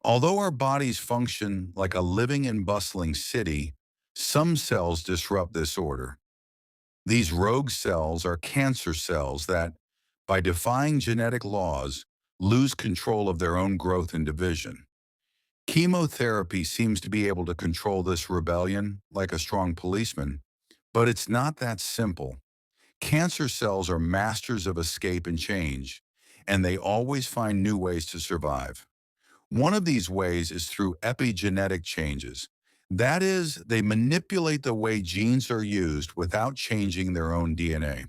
Although our bodies function like a living and bustling city, some cells disrupt this order. These rogue cells are cancer cells that, by defying genetic laws, lose control of their own growth and division. Chemotherapy seems to be able to control this rebellion like a strong policeman, but it's not that simple. Cancer cells are masters of escape and change, and they always find new ways to survive. One of these ways is through epigenetic changes. That is, they manipulate the way genes are used without changing their own DNA.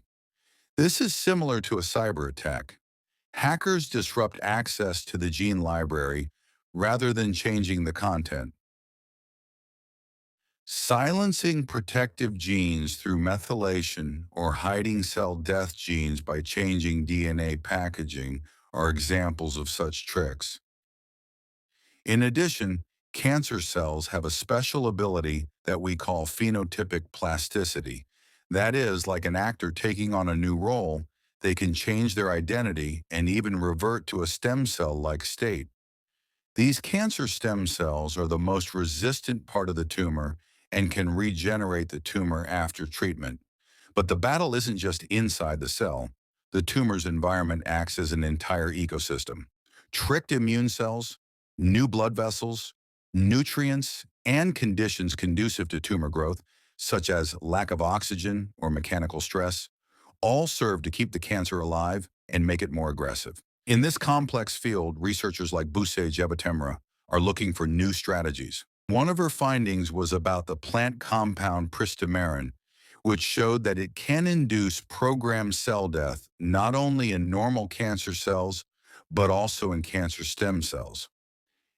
This is similar to a cyber attack. Hackers disrupt access to the gene library rather than changing the content. Silencing protective genes through methylation or hiding cell death genes by changing DNA packaging are examples of such tricks. In addition, cancer cells have a special ability that we call phenotypic plasticity. That is, like an actor taking on a new role, they can change their identity and even revert to a stem cell-like state. These cancer stem cells are the most resistant part of the tumor and can regenerate the tumor after treatment. But the battle isn't just inside the cell. The tumor's environment acts as an entire ecosystem. Tricked immune cells, new blood vessels, nutrients, and conditions conducive to tumor growth, such as lack of oxygen or mechanical stress, all serve to keep the cancer alive and make it more aggressive. In this complex field, researchers like Buse Cevatemre are looking for new strategies. One of her findings was about the plant compound pristimerin, which showed that it can induce programmed cell death not only in normal cancer cells, but also in cancer stem cells.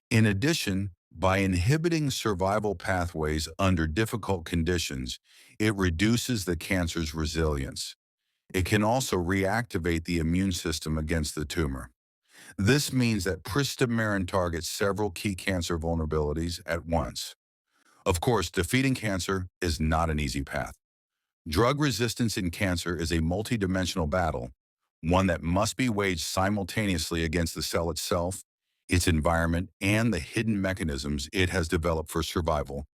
In addition, by inhibiting survival pathways under difficult conditions, it reduces the cancer's resilience. It can also reactivate the immune system against the tumor. This means that pristimerin targets several key cancer vulnerabilities at once. Of course, defeating cancer is not an easy path. Drug resistance in cancer is a multidimensional battle, one that must be waged simultaneously against the cell itself, its environment, and the hidden mechanisms it has developed for survival.